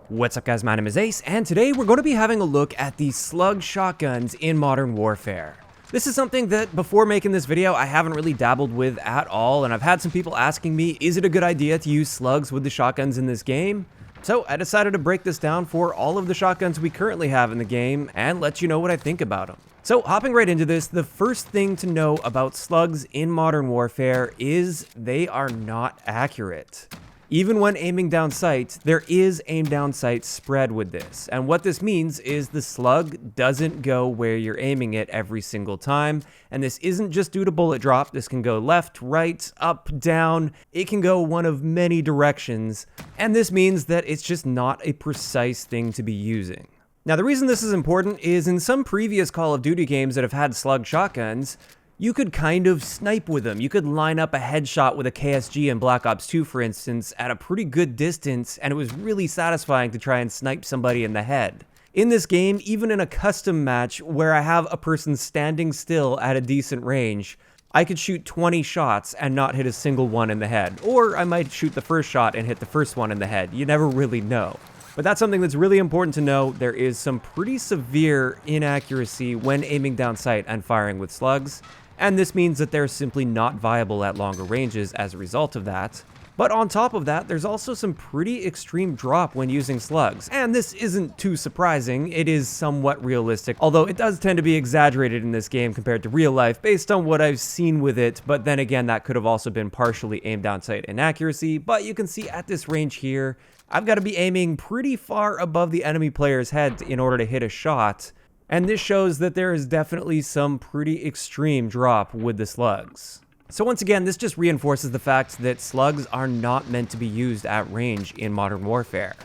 What's up guys, my name is Ace, and today we're going to be having a look at the slug shotguns in Modern Warfare. This is something that before making this video I haven't really dabbled with at all, and I've had some people asking me, is it a good idea to use slugs with the shotguns in this game? So I decided to break this down for all of the shotguns we currently have in the game and let you know what I think about them. So hopping right into this, the first thing to know about slugs in Modern Warfare is they are not accurate. Even when aiming down sight, there is aim down sight spread with this. And what this means is the slug doesn't go where you're aiming it every single time. And this isn't just due to bullet drop. This can go left, right, up, down. It can go one of many directions. And this means that it's just not a precise thing to be using. Now, the reason this is important is in some previous Call of Duty games that have had slug shotguns, you could kind of snipe with them. You could line up a headshot with a KSG in Black Ops 2, for instance, at a pretty good distance, and it was really satisfying to try and snipe somebody in the head. In this game, even in a custom match where I have a person standing still at a decent range, I could shoot 20 shots and not hit a single one in the head. Or I might shoot the first shot and hit the first one in the head. You never really know. But that's something that's really important to know. There is some pretty severe inaccuracy when aiming down sight and firing with slugs. And this means that they're simply not viable at longer ranges as a result of that. But on top of that, there's also some pretty extreme drop when using slugs. And this isn't too surprising, it is somewhat realistic, although it does tend to be exaggerated in this game compared to real life based on what I've seen with it. But then again, that could have also been partially aim down sight inaccuracy. But you can see at this range here, I've got to be aiming pretty far above the enemy player's head in order to hit a shot. And this shows that there is definitely some pretty extreme drop with the slugs. So once again, this just reinforces the fact that slugs are not meant to be used at range in Modern Warfare.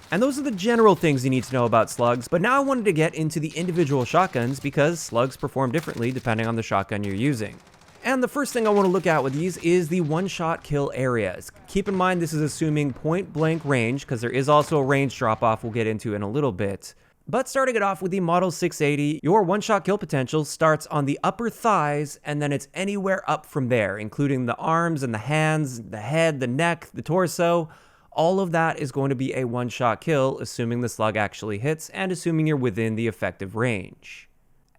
And those are the general things you need to know about slugs, but now I wanted to get into the individual shotguns because slugs perform differently depending on the shotgun you're using. And the first thing I want to look at with these is the one-shot kill areas. Keep in mind this is assuming point-blank range, because there is also a range drop-off we'll get into in a little bit. But starting it off with the Model 680, your one-shot kill potential starts on the upper thighs, and then it's anywhere up from there, including the arms and the hands, the head, the neck, the torso. All of that is going to be a one-shot kill, assuming the slug actually hits, and assuming you're within the effective range.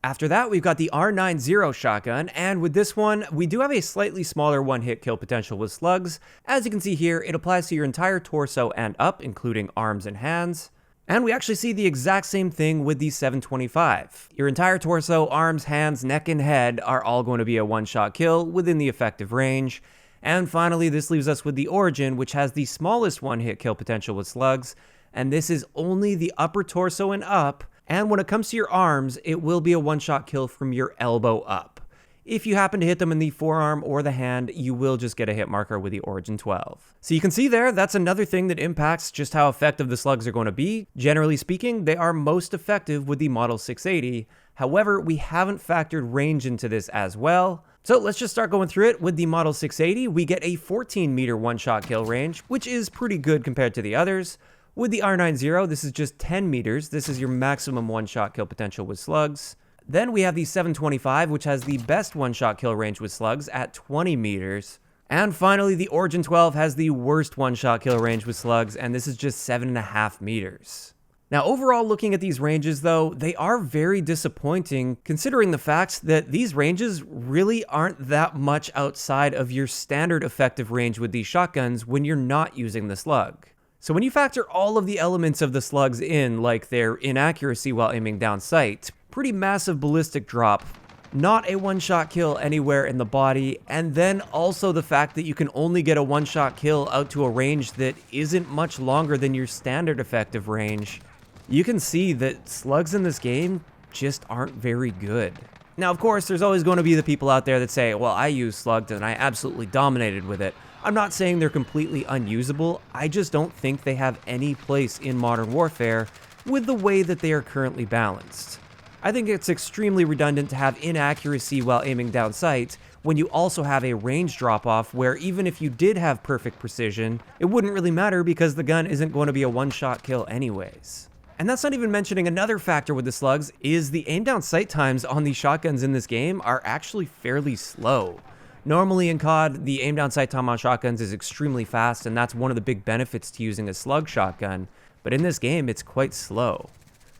After that, we've got the R90 shotgun, and with this one, we do have a slightly smaller one-hit kill potential with slugs. As you can see here, it applies to your entire torso and up, including arms and hands. And we actually see the exact same thing with the 725. Your entire torso, arms, hands, neck, and head are all going to be a one-shot kill within the effective range. And finally, this leaves us with the Origin, which has the smallest one-hit kill potential with slugs, and this is only the upper torso and up, and when it comes to your arms, it will be a one-shot kill from your elbow up. If you happen to hit them in the forearm or the hand, you will just get a hit marker with the Origin 12. So you can see there, that's another thing that impacts just how effective the slugs are going to be. Generally speaking, they are most effective with the Model 680. However, we haven't factored range into this as well. So let's just start going through it. With the Model 680, we get a 14-meter one-shot kill range, which is pretty good compared to the others. With the R90, this is just 10 meters. This is your maximum one-shot kill potential with slugs. Then we have the 725, which has the best one-shot kill range with slugs at 20 meters. And finally, the Origin 12 has the worst one-shot kill range with slugs, and this is just 7.5 meters. Now, overall, looking at these ranges, though, they are very disappointing, considering the fact that these ranges really aren't that much outside of your standard effective range with these shotguns when you're not using the slug. So when you factor all of the elements of the slugs in, like their inaccuracy while aiming down sight, pretty massive ballistic drop, not a one-shot kill anywhere in the body, and then also the fact that you can only get a one-shot kill out to a range that isn't much longer than your standard effective range, you can see that slugs in this game just aren't very good. Now, of course, there's always going to be the people out there that say, well, I use slugs and I absolutely dominated with it. I'm not saying they're completely unusable, I just don't think they have any place in Modern Warfare with the way that they are currently balanced. I think it's extremely redundant to have inaccuracy while aiming down sight when you also have a range drop-off where even if you did have perfect precision, it wouldn't really matter because the gun isn't going to be a one-shot kill anyways. And that's not even mentioning another factor with the slugs is the aim down sight times on these shotguns in this game are actually fairly slow. Normally in COD, the aim down sight time on shotguns is extremely fast, and that's one of the big benefits to using a slug shotgun. but in this game it's quite slow.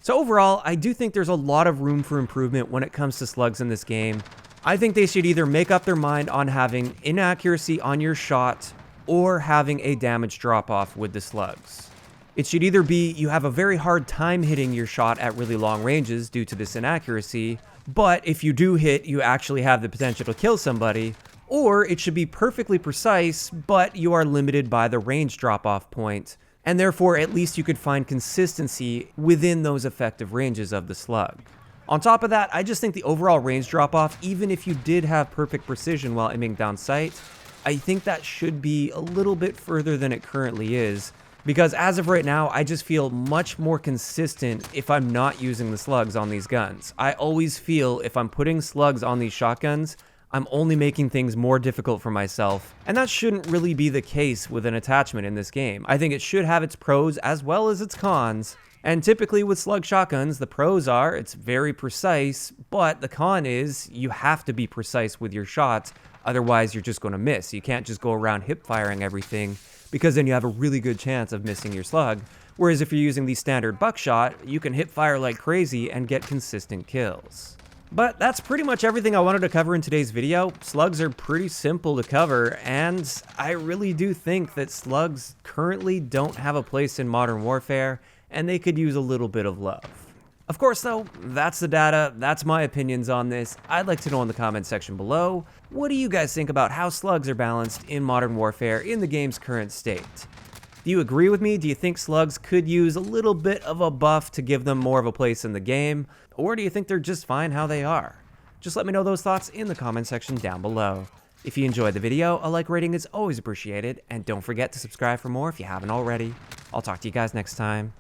So overall, I do think there's a lot of room for improvement when it comes to slugs in this game. I think they should either make up their mind on having inaccuracy on your shot or having a damage drop-off with the slugs. It should either be you have a very hard time hitting your shot at really long ranges due to this inaccuracy, but if you do hit, you actually have the potential to kill somebody, or it should be perfectly precise, but you are limited by the range drop-off point, and therefore at least you could find consistency within those effective ranges of the slug. On top of that, I just think the overall range drop-off, even if you did have perfect precision while aiming down sight, I think that should be a little bit further than it currently is, because as of right now, I just feel much more consistent if I'm not using the slugs on these guns. I always feel if I'm putting slugs on these shotguns, I'm only making things more difficult for myself, and that shouldn't really be the case with an attachment in this game. I think it should have its pros as well as its cons, and typically with slug shotguns, the pros are it's very precise, but the con is you have to be precise with your shots, otherwise you're just going to miss. You can't just go around hip firing everything, because then you have a really good chance of missing your slug, whereas if you're using the standard buckshot, you can hip fire like crazy and get consistent kills. But that's pretty much everything I wanted to cover in today's video. Slugs are pretty simple to cover, and I really do think that slugs currently don't have a place in Modern Warfare, and they could use a little bit of love. Of course though, that's the data, that's my opinions on this. I'd like to know in the comments section below, what do you guys think about how slugs are balanced in Modern Warfare in the game's current state? Do you agree with me? Do you think slugs could use a little bit of a buff to give them more of a place in the game? Or do you think they're just fine how they are? Just let me know those thoughts in the comment section down below. If you enjoyed the video, a like rating is always appreciated, and don't forget to subscribe for more if you haven't already. I'll talk to you guys next time.